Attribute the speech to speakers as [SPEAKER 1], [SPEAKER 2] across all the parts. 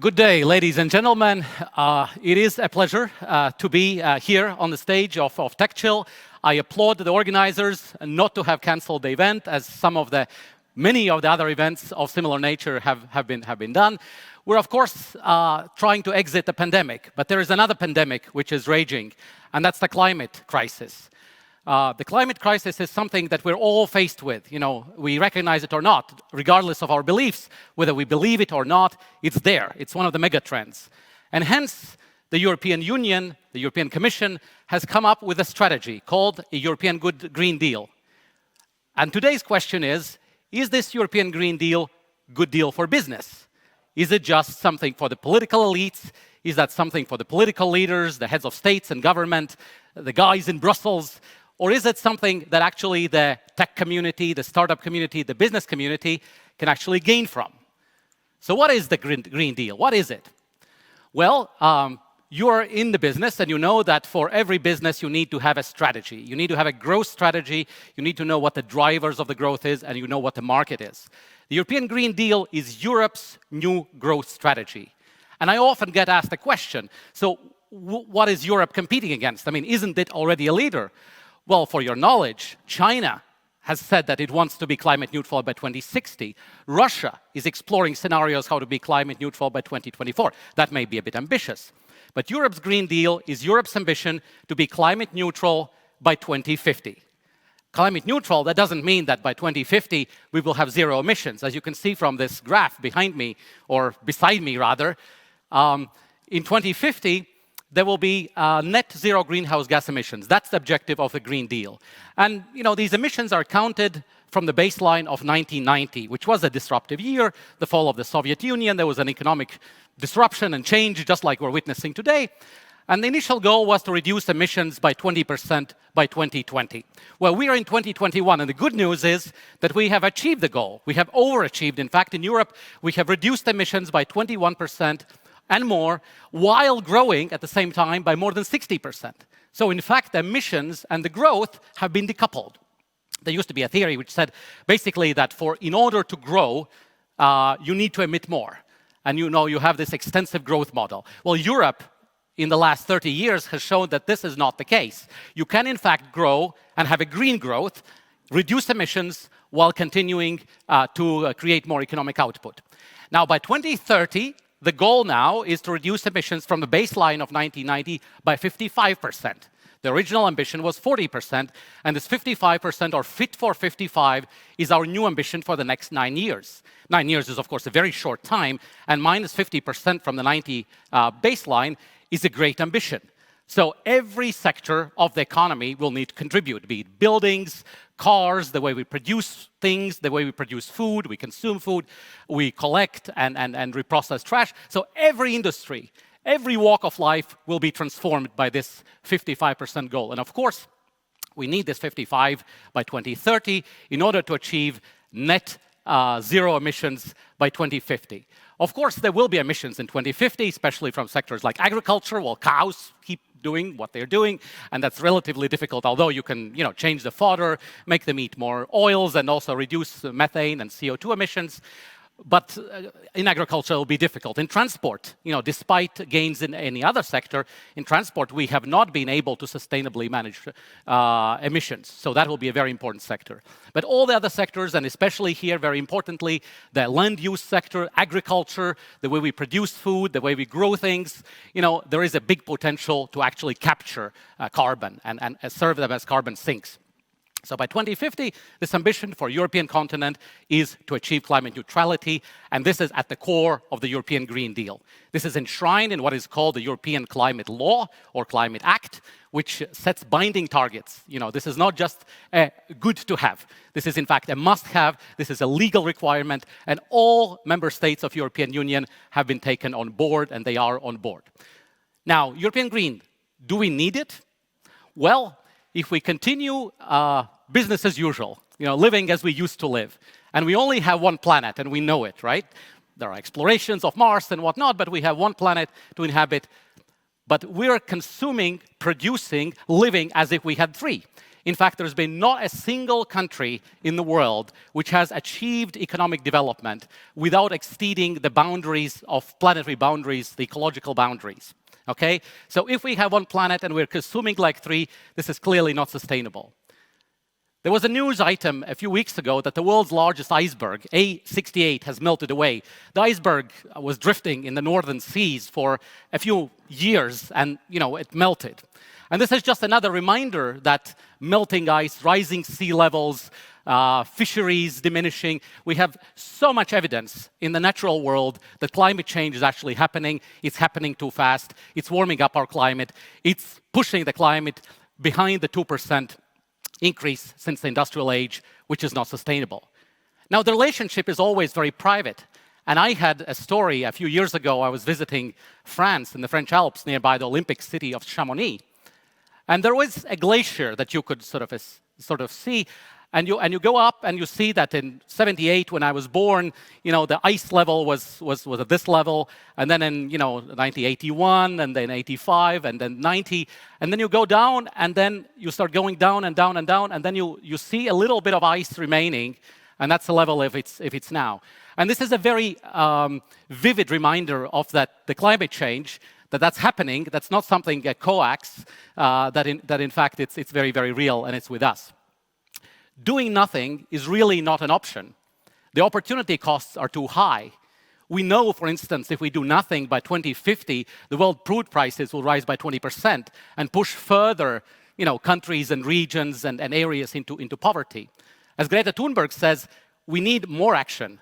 [SPEAKER 1] Good day, ladies and gentlemen. It is a pleasure to be here on the stage of TechChill. I applaud the organizers not to have canceled the event, as many of the other events of similar nature have been done. We're, of course, trying to exit the pandemic, but there is another pandemic which is raging, and that's the climate crisis. The climate crisis is something that we're all faced with. You know, we recognize it or not, regardless of our beliefs, whether we believe it or not, it's there. It's one of the mega trends. And hence, the European Union, the European Commission, has come up with a strategy called a European Green Deal. And today's question is this European Green Deal good deal for business? Is it just something for the political elites? Is that something for the political leaders, the heads of states and government, the guys in Brussels? Or is it something that actually the tech community, the startup community, the business community can actually gain from? So what is the Green Deal? What is it? Well, you're in the business and you know that for every business you need to have a strategy. You need to have a growth strategy. You need to know what the drivers of the growth is and you know what the market is. The European Green Deal is Europe's new growth strategy. And I often get asked the question, so what is Europe competing against? I mean, isn't it already a leader? Well, for your knowledge, China has said that it wants to be climate neutral by 2060. Russia is exploring scenarios how to be climate neutral by 2024. That may be a bit ambitious. But Europe's Green Deal is Europe's ambition to be climate neutral by 2050. Climate neutral, that doesn't mean that by 2050 we will have zero emissions. As you can see from this graph behind me, or beside me rather, in 2050, there will be net zero greenhouse gas emissions. That's the objective of the Green Deal. And you know, these emissions are counted from the baseline of 1990, which was a disruptive year, the fall of the Soviet Union. There was an economic disruption and change, just like we're witnessing today. And the initial goal was to reduce emissions by 20% by 2020. Well, we are in 2021, and the good news is that we have achieved the goal. We have overachieved. In fact, in Europe, we have reduced emissions by 21% and more, while growing at the same time by more than 60%. So in fact, the emissions and the growth have been decoupled. There used to be a theory which said basically that in order to grow, you need to emit more. And you know, you have this extensive growth model. Well, Europe, in the last 30 years, has shown that this is not the case. You can, in fact, grow and have a green growth, reduce emissions, while continuing to create more economic output. Now, by 2030, the goal now is to reduce emissions from the baseline of 1990 by 55%. The original ambition was 40%, and this 55%, or Fit for 55, is our new ambition for the next 9 years. 9 years is, of course, a very short time, and minus 50% from the 90 baseline is a great ambition. So every sector of the economy will need to contribute, be it buildings, cars, the way we produce things, the way we produce food, we consume food, we collect and reprocess trash. So every industry, every walk of life will be transformed by this 55% goal. And of course, we need this 55 by 2030 in order to achieve net zero emissions by 2050. Of course, there will be emissions in 2050, especially from sectors like agriculture. Well, cows keep doing what they're doing, and that's relatively difficult, although you can, change the fodder, make them eat more oils, and also reduce methane and CO2 emissions. But in agriculture, it will be difficult. In transport, despite gains in any other sector, in transport, we have not been able to sustainably manage emissions. So that will be a very important sector. But all the other sectors, and especially here, very importantly, the land use sector, agriculture, the way we produce food, the way we grow things, there is a big potential to actually capture carbon and serve them as carbon sinks. So by 2050, this ambition for the European continent is to achieve climate neutrality, and this is at the core of the European Green Deal. This is enshrined in what is called the European Climate Law, or Climate Act, which sets binding targets. This is not just good to have. This is, in fact, a must-have. This is a legal requirement, and all member states of the European Union have been taken on board, and they are on board. Now, European Green, do we need it? Well, if we continue business as usual, living as we used to live, and we only have one planet, and we know it, right? There are explorations of Mars and whatnot, but we have one planet to inhabit. But we're consuming, producing, living as if we had three. In fact, there's been not a single country in the world which has achieved economic development without exceeding the boundaries of planetary boundaries, the ecological boundaries. Okay? So if we have one planet and we're consuming like three, this is clearly not sustainable. There was a news item a few weeks ago that the world's largest iceberg, A68, has melted away. The iceberg was drifting in the northern seas for a few years, and it melted. And this is just another reminder that melting ice, rising sea levels, fisheries diminishing. We have so much evidence in the natural world that climate change is actually happening. It's happening too fast. It's warming up our climate. It's pushing the climate behind the 2% increase since the industrial age, which is not sustainable. Now, the relationship is always very private. And I had a story a few years ago. I was visiting France in the French Alps nearby the Olympic city of Chamonix. And there was a glacier that you could sort of see. And you go up and you see that in 78, when I was born, the ice level was at this level. And then in 1981, and then 85, and then 90. And then you go down, and then you start going down and down and down. And then you see a little bit of ice remaining. And that's the level if it's now. And this is a very vivid reminder of the climate change, that's happening. That's not something a coax, that in fact it's very, very real, and it's with us. Doing nothing is really not an option. The opportunity costs are too high. We know, for instance, if we do nothing by 2050, the world crude prices will rise by 20% and push further countries and regions and areas into poverty. As Greta Thunberg says, we need more action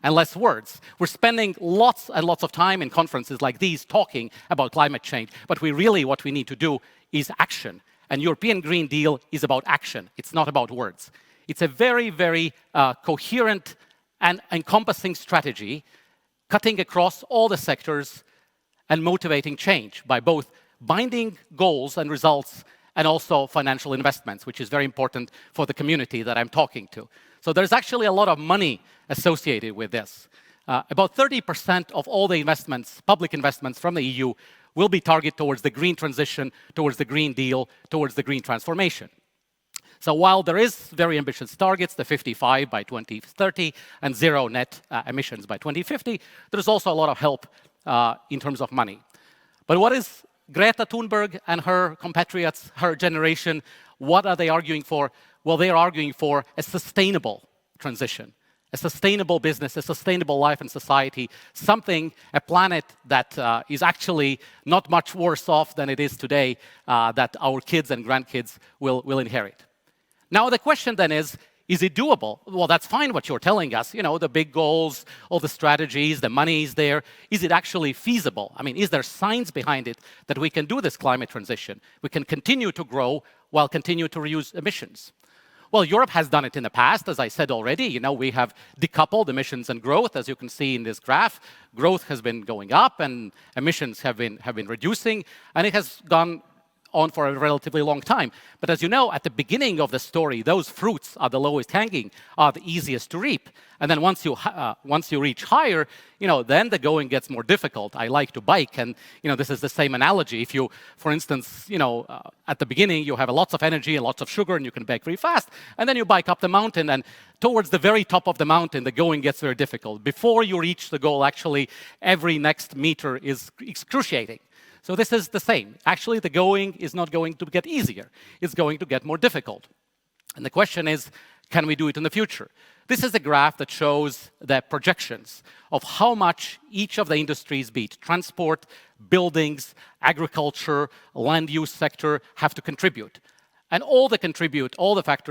[SPEAKER 1] and less words. We're spending lots and lots of time in conferences like these talking about climate change, but what we need to do is action. And European Green Deal is about action. It's not about words. It's a very, very coherent and encompassing strategy, cutting across all the sectors and motivating change by both binding goals and results and also financial investments, which is very important for the community that I'm talking to. So there's actually a lot of money associated with this. About 30% of all the investments, public investments from the EU, will be targeted towards the green transition, towards the Green Deal, towards the green transformation. So while there is very ambitious targets, the 55 by 2030 and zero net emissions by 2050, there's also a lot of help in terms of money. But what is Greta Thunberg and her compatriots, her generation, what are they arguing for? Well, they are arguing for a sustainable transition, a sustainable business, a sustainable life and society, a planet that is actually not much worse off than it is today, that our kids and grandkids will inherit. Now, the question then is it doable? Well, that's fine what you're telling us, the big goals, all the strategies, the money is there. Is it actually feasible? I mean, is there science behind it that we can do this climate transition? We can continue to grow while continue to reduce emissions. Well, Europe has done it in the past, as I said already. We have decoupled emissions and growth, as you can see in this graph. Growth has been going up, and emissions have been reducing, and it has gone on for a relatively long time. But as you know, at the beginning of the story, those fruits are the lowest hanging, are the easiest to reap. And then once you reach higher, then the going gets more difficult. I like to bike, and this is the same analogy. If you, for instance, at the beginning you have lots of energy and lots of sugar, and you can bike very fast, and then you bike up the mountain, and towards the very top of the mountain, the going gets very difficult. Before you reach the goal, actually, every next meter is excruciating. So this is the same. Actually, the going is not going to get easier. It's going to get more difficult. And the question is, can we do it in the future? This is a graph that shows the projections of how much each of the industries, be it transport, buildings, agriculture, land use sector, have to contribute. And all the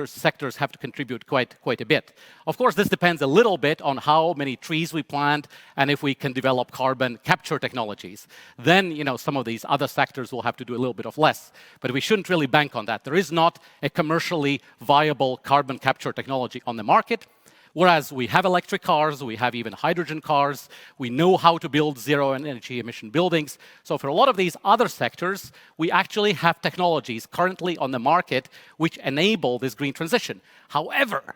[SPEAKER 1] sectors have to contribute quite a bit. Of course, this depends a little bit on how many trees we plant and if we can develop carbon capture technologies. Then, some of these other sectors will have to do a little bit of less. But we shouldn't really bank on that. There is not a commercially viable carbon capture technology on the market. Whereas we have electric cars, we have even hydrogen cars, we know how to build zero energy emission buildings. So for a lot of these other sectors, we actually have technologies currently on the market which enable this green transition. However,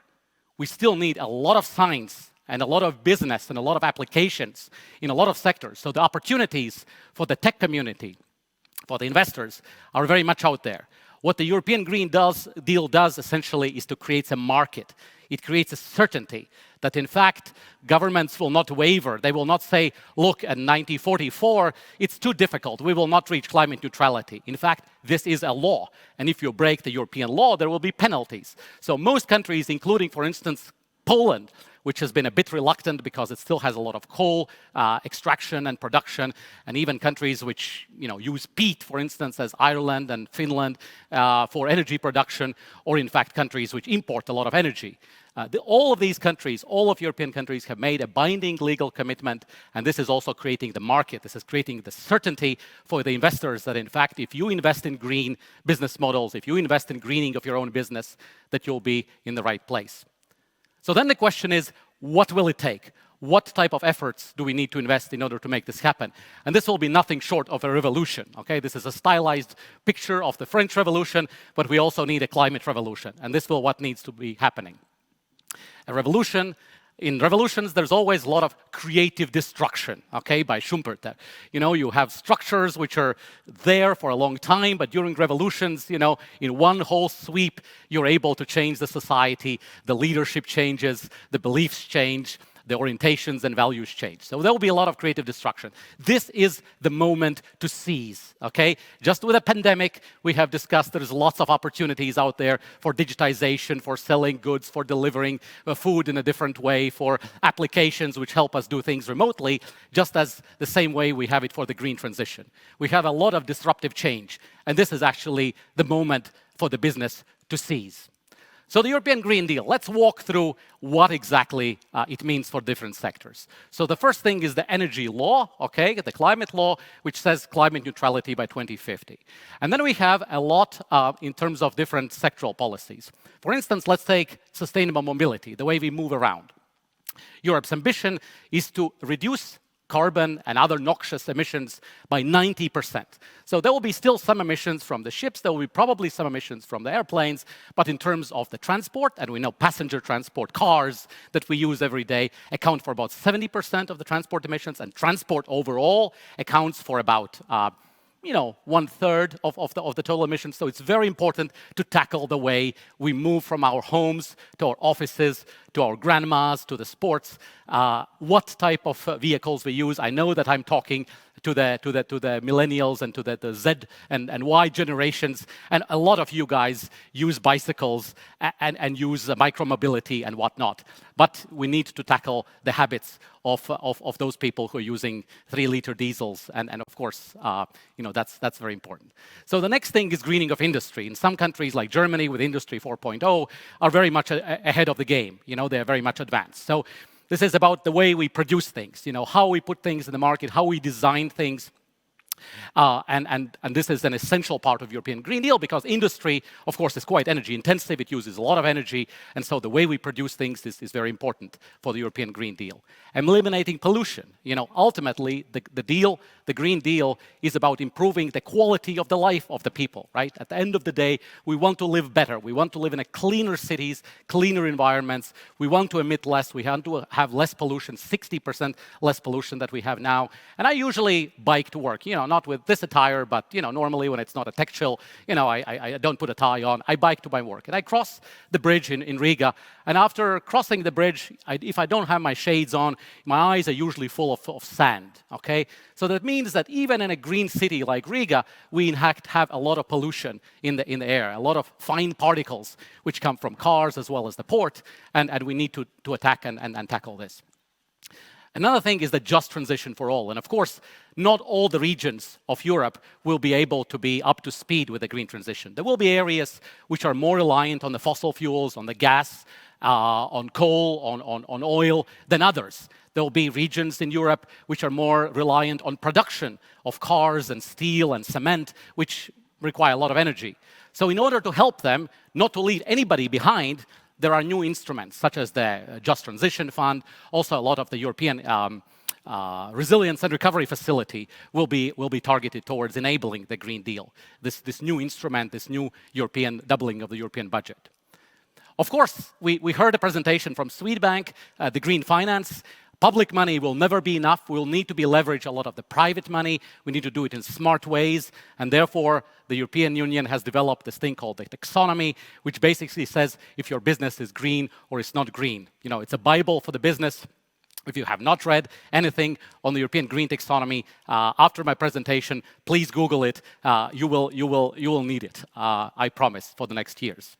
[SPEAKER 1] we still need a lot of science and a lot of business and a lot of applications in a lot of sectors. So the opportunities for the tech community, for the investors are very much out there. What the European Green Deal does essentially is to create a market. It creates a certainty that, in fact, governments will not waver. They will not say, look, at 1944, it's too difficult. We will not reach climate neutrality. In fact, this is a law. And if you break the European law, there will be penalties. So most countries, including, for instance, Poland, which has been a bit reluctant because it still has a lot of coal extraction and production, and even countries which use peat, for instance, as Ireland and Finland, for energy production, or in fact countries which import a lot of energy. All of these countries, all of European countries, have made a binding legal commitment, and this is also creating the market. This is creating the certainty for the investors that, in fact, if you invest in green business models, if you invest in greening of your own business, that you'll be in the right place. So then the question is, what will it take? What type of efforts do we need to invest in order to make this happen? And this will be nothing short of a revolution, okay? This is a stylized picture of the French Revolution, but we also need a climate revolution, and this will what needs to be happening. A revolution. In revolutions, there's always a lot of creative destruction, okay, by Schumpeter. You have structures which are there for a long time, but during revolutions, in one whole sweep, you're able to change the society, the leadership changes, the beliefs change, the orientations and values change. So there will be a lot of creative destruction. This is the moment to seize, okay? Just with a pandemic, we have discussed there's lots of opportunities out there for digitization, for selling goods, for delivering food in a different way, for applications which help us do things remotely, just as the same way we have it for the green transition. We have a lot of disruptive change, and this is actually the moment for the business to seize. So the European Green Deal, let's walk through what exactly it means for different sectors. So the first thing is the energy law, okay, the climate law, which says climate neutrality by 2050. And then we have a lot in terms of different sectoral policies. For instance, let's take sustainable mobility, the way we move around. Europe's ambition is to reduce carbon and other noxious emissions by 90%. So there will be still some emissions from the ships, there will be probably some emissions from the airplanes, but in terms of the transport, and we know passenger transport, cars that we use every day account for about 70% of the transport emissions, and transport overall accounts for about 1/3 of the total emissions. So it's very important to tackle the way we move from our homes to our offices, to our grandmas, to the sports, what type of vehicles we use. I know that I'm talking to the millennials and to the Z and Y generations, and a lot of you guys use bicycles and use micromobility and whatnot. But we need to tackle the habits of those people who are using 3-liter diesels, and of course, that's very important. So the next thing is greening of industry. In some countries like Germany with Industry 4.0 are very much ahead of the game. They are very much advanced. So this is about the way we produce things, how we put things in the market, how we design things. And this is an essential part of European Green Deal because industry, of course, is quite energy intensive. It uses a lot of energy. And so the way we produce things is very important for the European Green Deal. And eliminating pollution. Ultimately, the Green Deal is about improving the quality of the life of the people, right? At the end of the day, we want to live better. We want to live in cleaner cities, cleaner environments. We want to emit less. We want to have less pollution, 60% less pollution that we have now. And I usually bike to work, not with this attire, but normally when it's not a TechChill, I don't put a tie on. I bike to my work, and I cross the bridge in Riga. And after crossing the bridge, if I don't have my shades on, my eyes are usually full of sand. Okay, so that means that even in a green city like Riga, we in fact have a lot of pollution in the air, a lot of fine particles which come from cars as well as the port, and we need to attack and tackle this. Another thing is the just transition for all. And of course, not all the regions of Europe will be able to be up to speed with the green transition. There will be areas which are more reliant on the fossil fuels, on the gas, on coal, on oil than others. There will be regions in Europe which are more reliant on production of cars and steel and cement, which require a lot of energy. So in order to help them, not to leave anybody behind, there are new instruments, such as the Just Transition Fund. Also, a lot of the European Resilience and Recovery Facility will be targeted towards enabling the Green Deal, this new instrument, this new European doubling of the European budget. Of course, we heard a presentation from Swedbank, the green finance. Public money will never be enough. We'll need to be leverage a lot of the private money. We need to do it in smart ways. And therefore, the European Union has developed this thing called the taxonomy, which basically says if your business is green or it's not green. You know, it's a Bible for the business. If you have not read anything on the European Green Taxonomy, after my presentation, please Google it. You will need it, I promise, for the next years.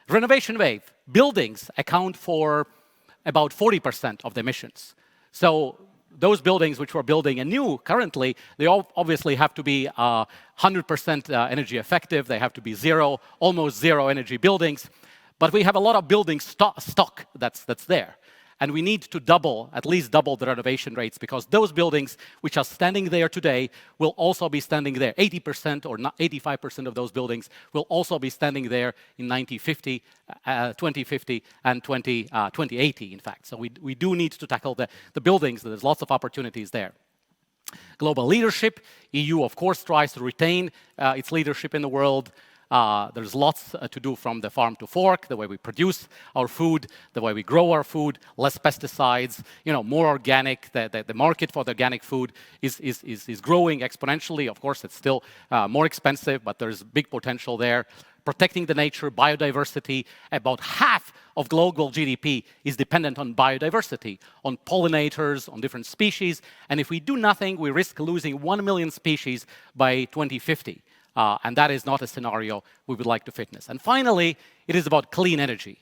[SPEAKER 1] Renovation wave. Buildings account for about 40% of the emissions. So those buildings which we're building anew currently, they all obviously have to be 100% energy effective. They have to be almost zero energy buildings. But we have a lot of building stock that's there. And we need to at least double the renovation rates, because those buildings which are standing there today will also be standing there. 80% or 85% of those buildings will also be standing there in 2050 and 2080, in fact. So we do need to tackle the buildings. There's lots of opportunities there. Global leadership. EU, of course, tries to retain its leadership in the world. There's lots to do, from the farm to fork, the way we produce our food, the way we grow our food, less pesticides, more organic. The market for the organic food is growing exponentially. Of course, it's still more expensive, but there's big potential there. Protecting the nature, biodiversity. About half of global GDP is dependent on biodiversity, on pollinators, on different species. And if we do nothing, we risk losing 1 million species by 2050. And that is not a scenario we would like to witness. And finally, it is about clean energy.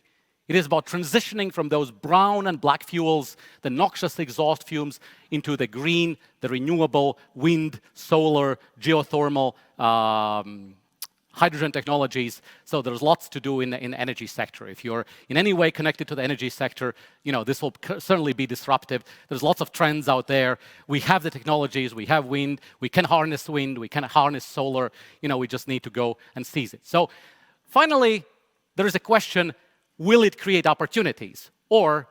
[SPEAKER 1] It is about transitioning from those brown and black fuels, the noxious exhaust fumes, into the green, the renewable, wind, solar, geothermal, hydrogen technologies. So there's lots to do in the energy sector. If you're in any way connected to the energy sector, this will certainly be disruptive. There's lots of trends out there. We have the technologies, we have wind, we can harness wind, we can harness solar. We just need to go and seize it. So finally, there is a question, will it create opportunities? Or,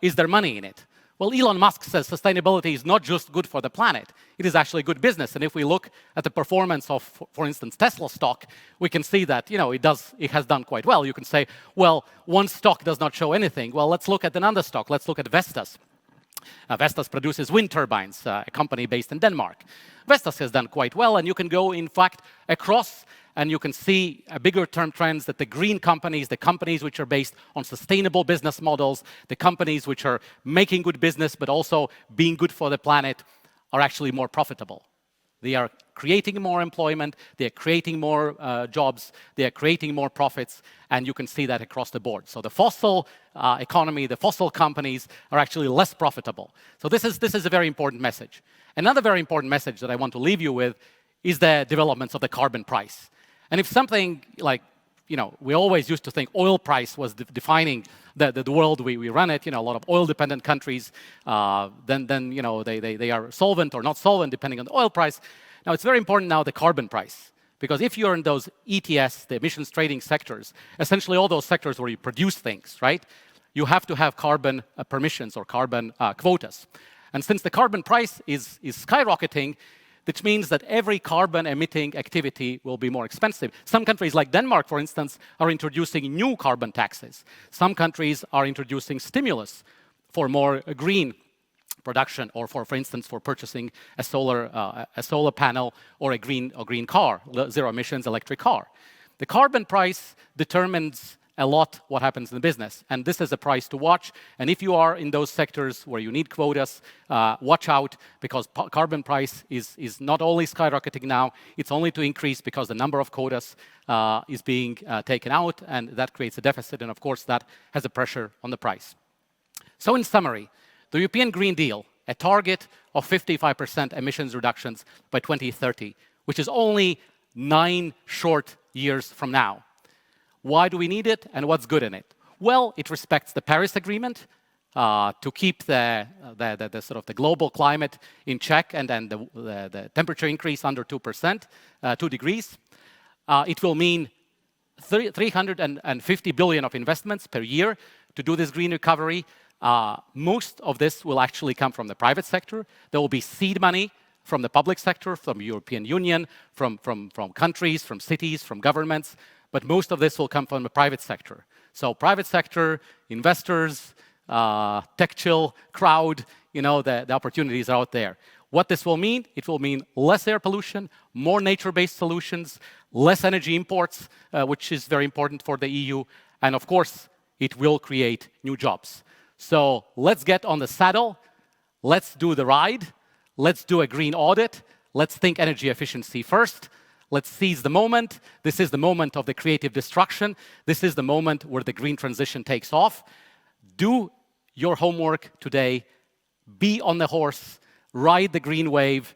[SPEAKER 1] is there money in it? Well, Elon Musk says sustainability is not just good for the planet, it is actually good business. And if we look at the performance of, for instance, Tesla stock, we can see that it has done quite well. You can say, well, one stock does not show anything. Well, let's look at another stock. Let's look at Vestas. Vestas produces wind turbines, a company based in Denmark. Vestas has done quite well, and you can go, in fact, across, and you can see bigger term trends that the green companies, the companies which are based on sustainable business models, the companies which are making good business but also being good for the planet, are actually more profitable. They are creating more employment, they are creating more jobs, they are creating more profits, and you can see that across the board. So the fossil economy, the fossil companies are actually less profitable. So this is a very important message. Another very important message that I want to leave you with is the developments of the carbon price. And if something like, we always used to think oil price was defining the world we run it, a lot of oil-dependent countries, then they are solvent or not solvent depending on the oil price. Now, it's very important now the carbon price, because if you're in those ETS, the emissions trading sectors, essentially all those sectors where you produce things, right, you have to have carbon permissions or carbon quotas. And since the carbon price is skyrocketing, which means that every carbon-emitting activity will be more expensive. Some countries, like Denmark, for instance, are introducing new carbon taxes. Some countries are introducing stimulus for more green production, or for instance, for purchasing a solar panel or a green car, zero-emissions electric car. The carbon price determines a lot what happens in the business, and this is a price to watch. And if you are in those sectors where you need quotas, watch out, because carbon price is not only skyrocketing now, it's only to increase because the number of quotas is being taken out, and that creates a deficit, and of course that has a pressure on the price. So in summary, the European Green Deal, a target of 55% emissions reductions by 2030, which is only 9 short years from now. Why do we need it, and what's good in it? Well, it respects the Paris Agreement to keep the sort of the global climate in check, and then the temperature increase under 2%, 2 degrees. It will mean 350 billion of investments per year to do this green recovery. Most of this will actually come from the private sector. There will be seed money from the public sector, from the European Union, from countries, from cities, from governments. But most of this will come from the private sector. So private sector, investors, TechChill crowd, the opportunities are out there. What this will mean? It will mean less air pollution, more nature-based solutions, less energy imports, which is very important for the EU, and of course, it will create new jobs. So let's get on the saddle, let's do the ride, let's do a green audit, let's think energy efficiency first, let's seize the moment. This is the moment of the creative destruction. This is the moment where the green transition takes off. Do your homework today, be on the horse, ride the green wave,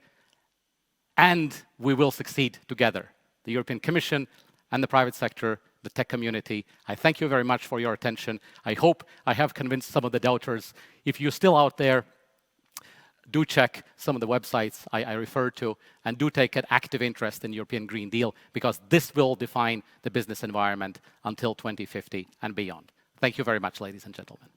[SPEAKER 1] and we will succeed together. The European Commission and the private sector, the tech community. I thank you very much for your attention. I hope I have convinced some of the doubters. If you're still out there, do check some of the websites I referred to, and do take an active interest in the European Green Deal, because this will define the business environment until 2050 and beyond. Thank you very much, ladies and gentlemen.